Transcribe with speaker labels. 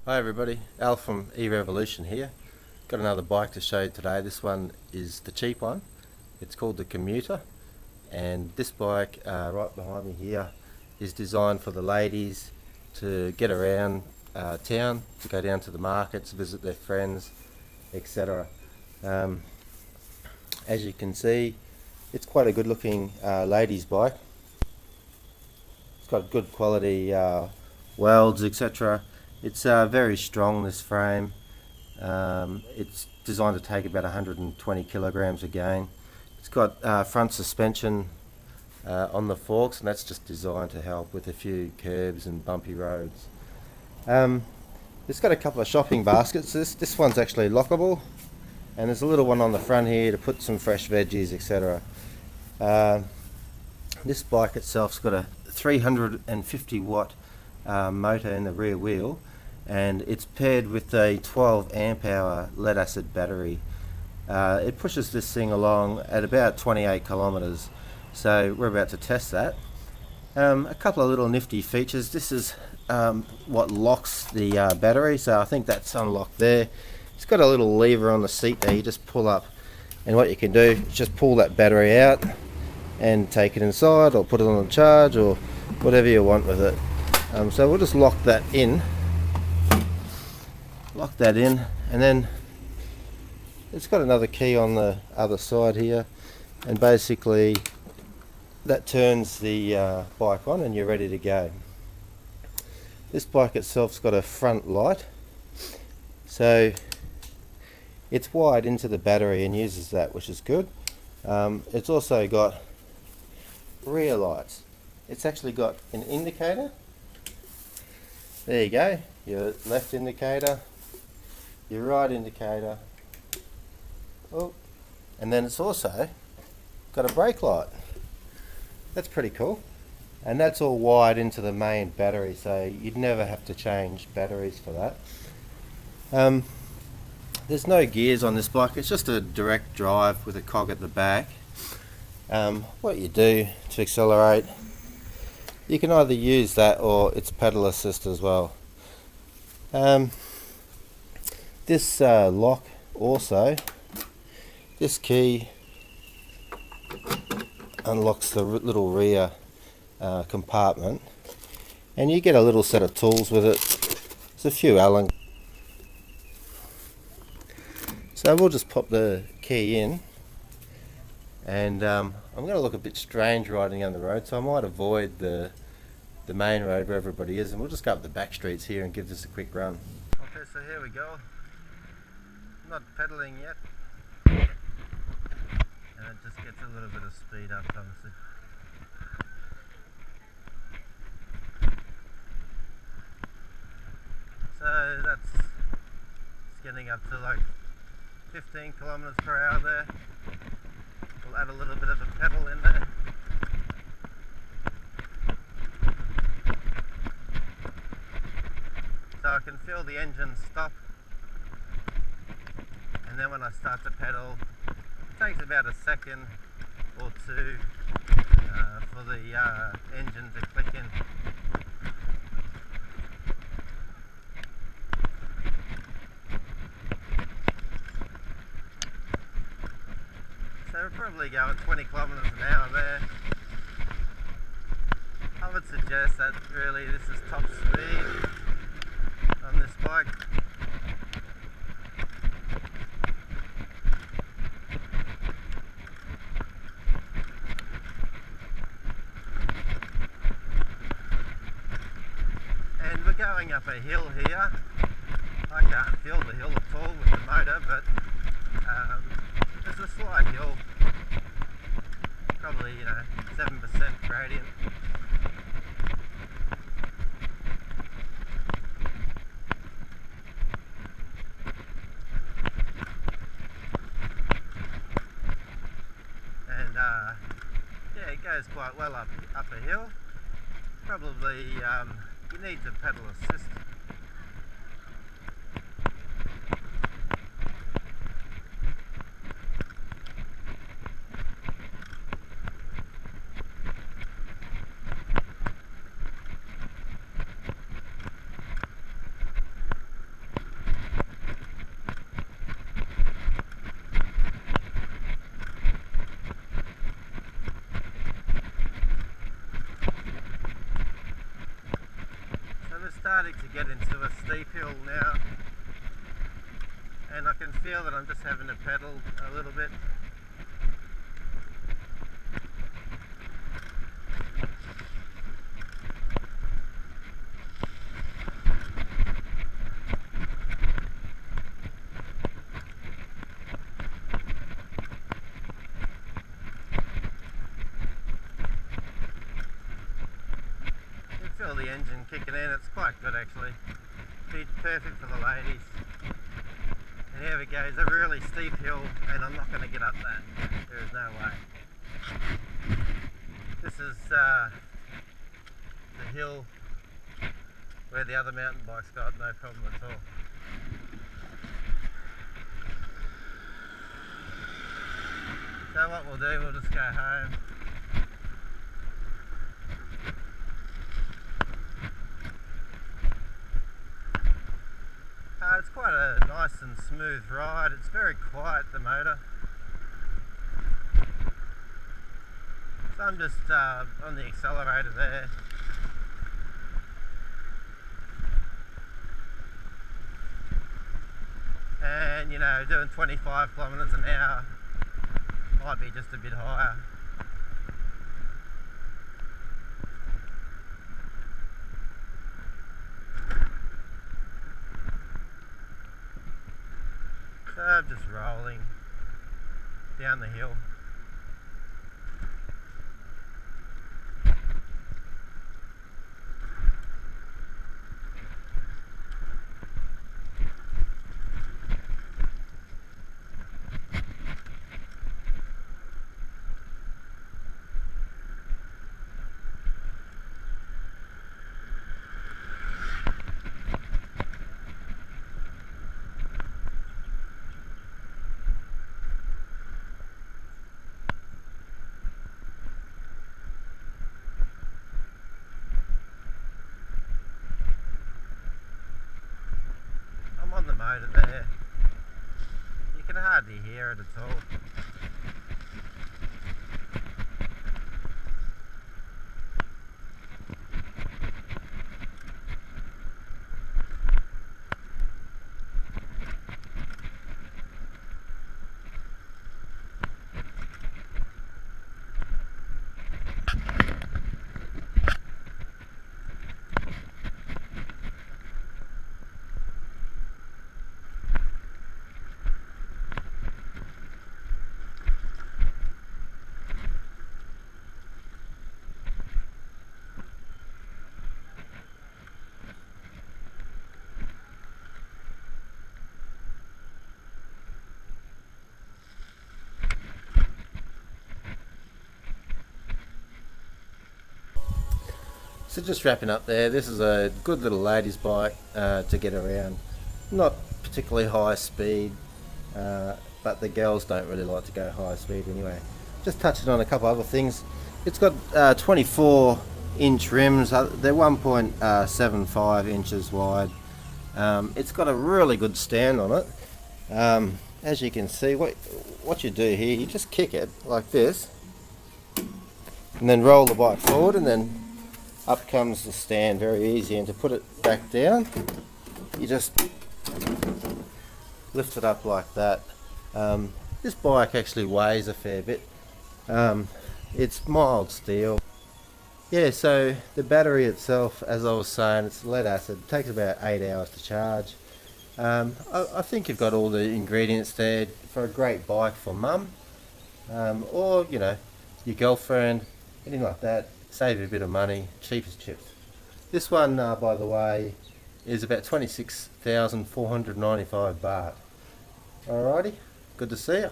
Speaker 1: Hi everybody, Al from eRevolution here. Got another bike to show you today. This one is the cheap one. It's called the Commuter, and this bike right behind me here is designed for the ladies to get around town, to go down to the markets, visit their friends, etc. As you can see, it's quite a good looking ladies bike. It's got good quality welds, etc. It's very strong, this frame. It's designed to take about 120 kilograms again. It's got front suspension on the forks, and that's just designed to help with a few curbs and bumpy roads. It's got a couple of shopping baskets. This one's actually lockable, and there's a little one on the front here to put some fresh veggies, etc. This bike itself's got a 350 watt motor in the rear wheel, and it's paired with a 12 amp hour lead acid battery. It pushes this thing along at about 28 kilometers, so we're about to test that. A couple of little nifty features. This is what locks the battery, so I think that's unlocked there. It's got a little lever on the seat there, you just pull up, and what you can do is just pull that battery out and take it inside, or put it on the charge, or whatever you want with it. So we'll just lock that in, and then it's got another key on the other side here, and basically that turns the bike on and you're ready to go. This bike itself's got a front light, so it's wired into the battery and uses that, which is good. It's also got rear lights. It's actually got an indicator. There you go, your left indicator, your right indicator, and then it's also got a brake light. That's pretty cool, and that's all wired into the main battery, so you'd never have to change batteries for that. There's no gears on this bike, it's just a direct drive with a cog at the back. What you do to accelerate, you can either use that or it's pedal assist as well. This lock also, this key unlocks the little rear compartment, and you get a little set of tools with it. There's a few Allen. So we'll just pop the key in, and I'm going to look a bit strange riding down the road, so I might avoid the main road where everybody is, and we'll just go up the back streets here and give this a quick run. Okay, so here we go. Not pedaling yet, and it just gets a little bit of speed up, obviously. So that's getting up to like 15 kilometers per hour there. We'll add a little bit of a pedal in there. So I can feel the engine stop, and then when I start to pedal, it takes about a second or two for the engine to click in. So we're probably going 20 kilometers an hour there. I would suggest that really this is top speed on this bike. And we're going up a hill here. I can't feel the hill at all with the motor, but there's a slight hill, probably 7% gradient. And yeah, it goes quite well up a hill. Probably you need to pedal assist. get into a steep hill now, and I can feel that I'm just having to pedal a little bit. Feel the engine kicking in, it's quite good actually. Be perfect for the ladies. And here we go, it's a really steep hill and I'm not going to get up that. There is no way. This is the hill where the other mountain bikes got no problem at all. So what we'll do, we'll just go home. It's quite a nice and smooth ride. It's very quiet, the motor. So I'm just on the accelerator there. And you know, doing 25 kilometers an hour, might be just a bit higher. So I'm just rolling down the hill. On the motor there, you can hardly hear it at all. So just wrapping up there, this is a good little ladies bike to get around. Not particularly high speed, but the girls don't really like to go high speed anyway. Just touching on a couple other things. It's got 24-inch rims, they're 1.75 inches wide. It's got a really good stand on it. As you can see, what you do here, you just kick it like this, and then roll the bike forward, and then up comes the stand, very easy. And to put it back down, you just lift it up like that. This bike actually weighs a fair bit. It's mild steel. Yeah, so the battery itself, as I was saying, it's lead acid. It takes about 8 hours to charge. I think you've got all the ingredients there for a great bike for mum, or you know, your girlfriend, anything like that. Save you a bit of money, cheap as chips. This one, by the way, is about 26,495 baht. Alrighty, good to see you.